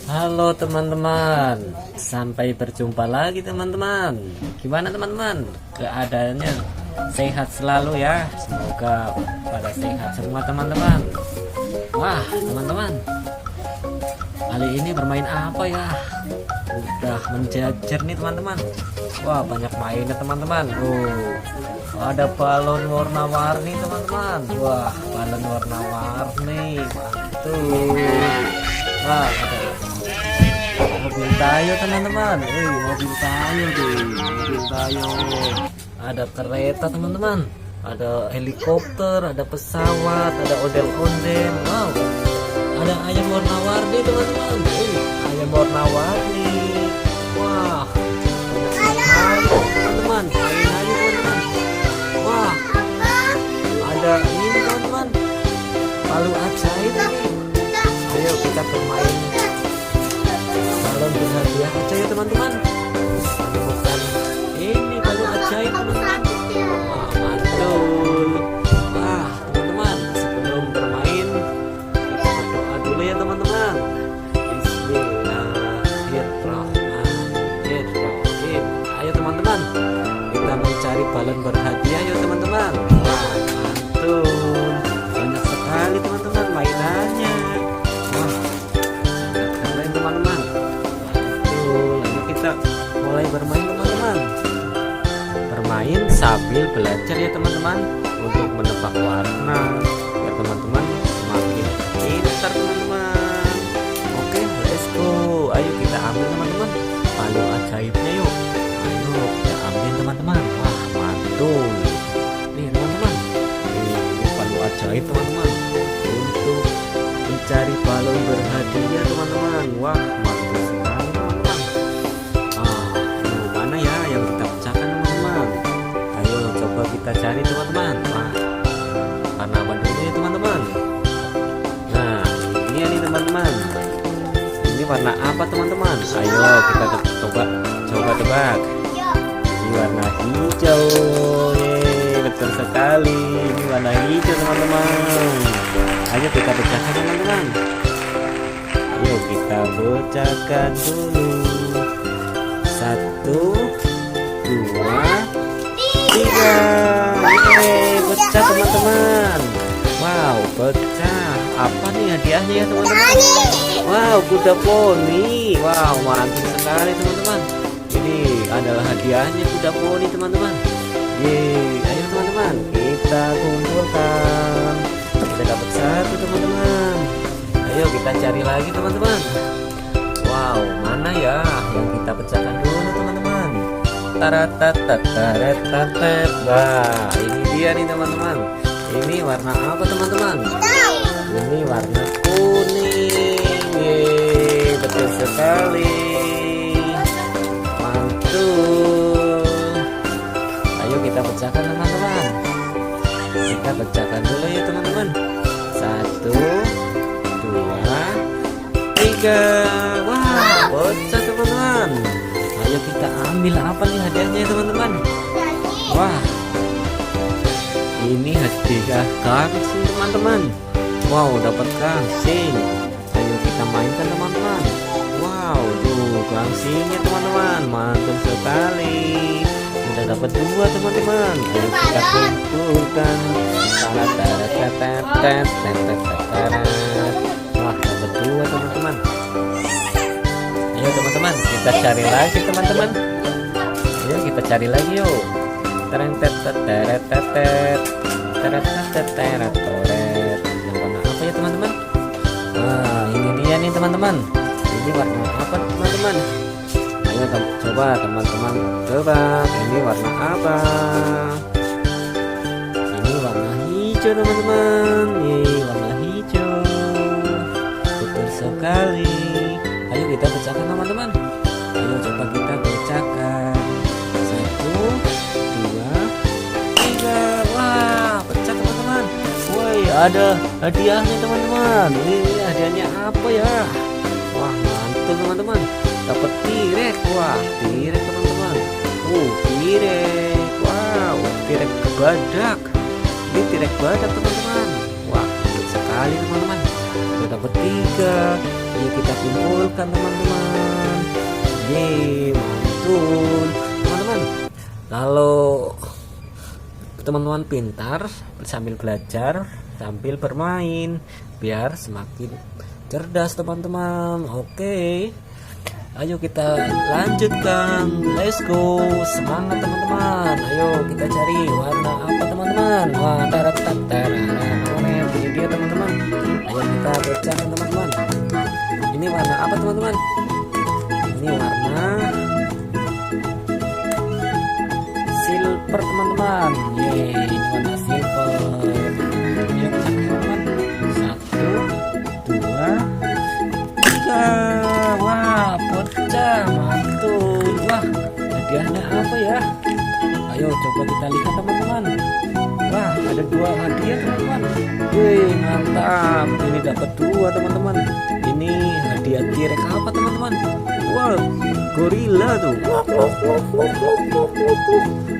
Halo teman-teman, sampai berjumpa lagi teman-teman. Gimana teman-teman? Keadaannya sehat selalu ya. Semoga pada sehat semua teman-teman. Wah teman-teman, kali ini bermain apa ya? Udah menjajar nih teman-teman. Wah banyak mainnya teman-teman. Ada balon warna-warni teman-teman. Wah balon warna-warni, mantul. Wah ada mobil tayo teman-teman. Mobil tayo deh, mobil tayo. Ada kereta teman-teman, ada helikopter, ada pesawat, ada ondel-ondel. Wow, ada ayam warna-warni teman-teman. Ayam warna-warni. Wah, ayo teman-teman, main aja teman-teman. Wah, ada ini teman-teman, palu ajaib ini. Ayo kita bermain balon berhadiah aja ya teman-teman. Bukan ini balon ajaib teman-teman. Wah mantul. Wah teman-teman, sebelum bermain kita berdoa dulu ya teman-teman. Bismillahirrahmanirrahim. Ayo teman-teman, kita mencari balon berhadiah yuk teman-teman. Wah mantul, banyak sekali teman-teman mainannya. Wah sangat keren teman-teman. Kita mulai bermain teman-teman. Bermain sambil belajar ya teman-teman, untuk menebak warna ya teman-teman, semakin pintar teman-teman. Oke, let's go. Ayo kita ambil teman-teman palu ajaibnya yuk. Ayo kita ambil teman-teman. Wah mantul nih teman-teman. Ini palu ajaib teman-teman, untuk mencari balon berhadiah teman-teman. Wah mantul sekali teman-teman. Mana ya yang kita pecahkan teman-teman? Ayo coba kita cari teman-teman. Wah, warna apa dulu ya teman-teman? Nah ini nih teman-teman, ini warna apa teman-teman? Ayo kita coba tebak. Ini warna hijau. Betul sekali, ini warna hijau teman-teman. Ayo kita pecahkan teman-teman. Ayo kita pecahkan dulu. 1, 2, 3. Pecah teman-teman. Wow, pecah. Apa nih hadiahnya ya teman-teman? Wow, kuda poni. Wow, mantap sekali teman-teman. Ini adalah hadiahnya, kuda poni teman-teman. Yeay, ayo teman-teman, kita kumpulkan. Kita dapat 1 teman-teman. Ayo kita cari lagi teman-teman. Wow, mana ya yang kita pecahkan dulu teman-teman? Taratatatatatatat. Wah, ini dia nih teman-teman. Ini warna apa teman-teman? Ini warna kuning. Yeay, betul sekali. Mantul. Ayo kita pecahkan teman-teman. Kita pecahkan dulu ya teman-teman. 1, 2, 3. Wah, pecah teman-teman. Ayo kita ambil apa nih hadiahnya teman-teman? Wah, ini hadiah gangsing teman-teman. Wow, dapat gangsing. Ayo kita mainkan teman-teman. Wow, tuh gangsingnya teman-teman, mantul sekali. Udah dapat 2 teman-teman. Ayo kita kumpulkan. Wah, dapat 2 teman-teman. Ayo teman-teman, kita cari lagi teman-teman. Ayo kita cari lagi yuk. Yang warna apa ya teman-teman? Nah ini dia nih teman-teman. Ini warna apa teman-teman? Ayo coba teman-teman tebak. Ini warna apa? Ini warna hijau teman-teman. Warna hijau. Betul sekali. Ayo kita pecahkan teman-teman. Ayo coba kita pecahkan. 1, 2, 3. Wah, pecah teman-teman. Woi, ada hadiahnya teman-teman. Ini hadiahnya apa ya? Wah, mantul teman-teman. Dapat tirek. Wah, tirek teman-teman. Tirek. Wow, tirek badak. Ini tirek badak teman-teman. Wah, sekali teman-teman. dapat 3. Ayo kita kumpulkan teman-teman. Yeay, mantul teman-teman. Kalau teman-teman pintar sambil belajar sambil bermain biar semakin cerdas teman-teman. Oke, ayo kita lanjutkan, let's go, semangat teman-teman. Ayo kita cari warna apa teman-teman. Wah, ini dia teman-teman. Ayo kita bacakan teman-teman, ini warna apa teman-teman. Ini warna silver teman-teman. Yeay, ini warna silver. Ayo kita teman-teman, 1, 2, 3. Wah, pecah, mantul. Wah, hadiahnya apa ya? Ayo coba kita lihat teman-teman. Wah, ada 2 hadiah teman-teman. Wih, mantap. Ini dapat 2 teman-teman. Ini hadiah T-Rex apa teman-teman? Wow, gorila tuh.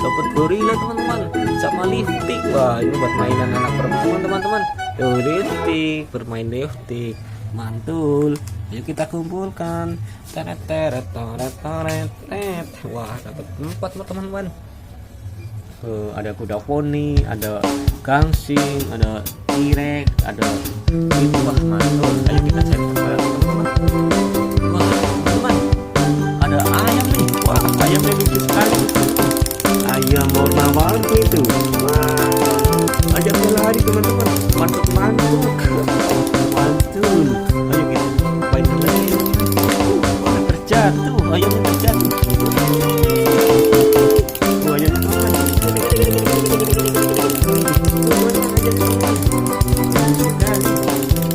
Dapat gorila teman-teman, sama liftik. Wah, ini buat mainan anak perempuan teman-teman. Tuh, liftik, bermain liftik, mantul. Ayo kita kumpulkan. Wah, dapat 4 teman-teman. Ada kuda poni, ada gangsing, ada T-Rex, ada itu. Wah, mantul. Ayo kita cari teman-teman. Wah, teman-teman, ada ayam nih. Wah, ayamnya lucu sekali. Ayam warna warni itu. Wah, ayamnya lari teman-teman. Mantul. Mantul. Ayo kita main lagi. Wah, terjatuh. Ayamnya terjatuh. Wah, ayamnya teman-teman.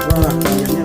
Wah, ayamnya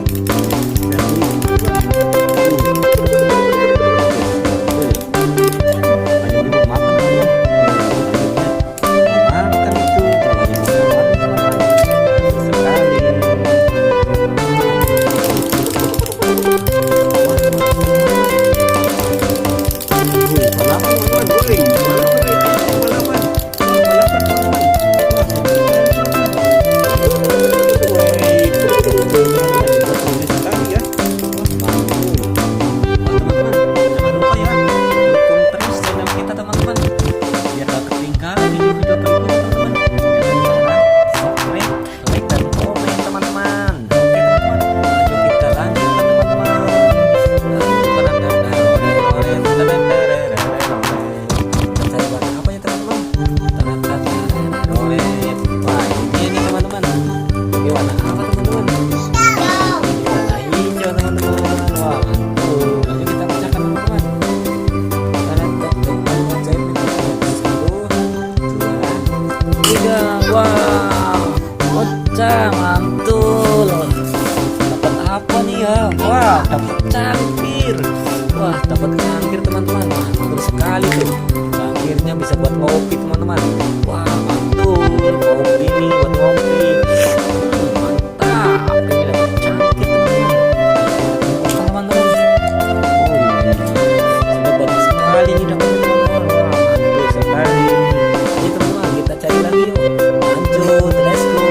mantul. Dapat apa nih ya? Wah, dapat cangkir. Wah, dapat cangkir teman-teman. Mantul sekali tuh. Cangkirnya bisa buat kopi teman-teman. Wah, mantul. Kopi nih buat kopi. Mantap. Ini dapat cangkir teman-teman. Oh iya, sudah banyak sekali nih dapat teman-teman. Wah, mantul sekali. Ini teman-teman, kita cari lagi yuk. Lanjut, let's go.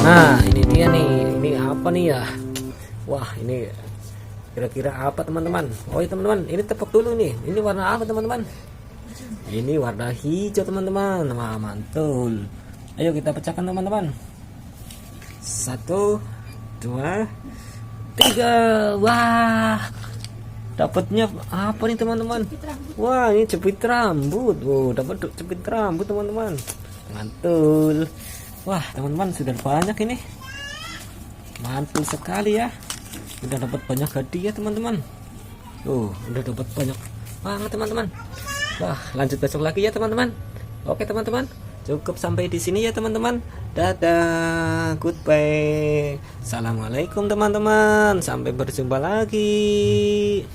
Nah, ini dia nih. Ini apa nih ya? Wah, ini kira-kira apa teman-teman? Oh ya teman-teman, ini tepuk dulu nih. Ini warna apa teman-teman? Ini warna hijau teman-teman. Wah, mantul. Ayo kita pecahkan teman-teman. 1, 2, 3. Wah, dapatnya apa nih teman-teman? Wah, ini jepit rambut. Oh, dapat jepit rambut teman-teman. Mantul. Wah, teman-teman, sudah banyak ini. Mantul sekali ya. Udah dapat banyak hadiah teman-teman. Udah dapat banyak banget teman-teman. Wah, lanjut besok lagi ya teman-teman. Oke teman-teman, cukup sampai di sini ya teman-teman. Dadah, goodbye. Assalamualaikum teman-teman. Sampai berjumpa lagi.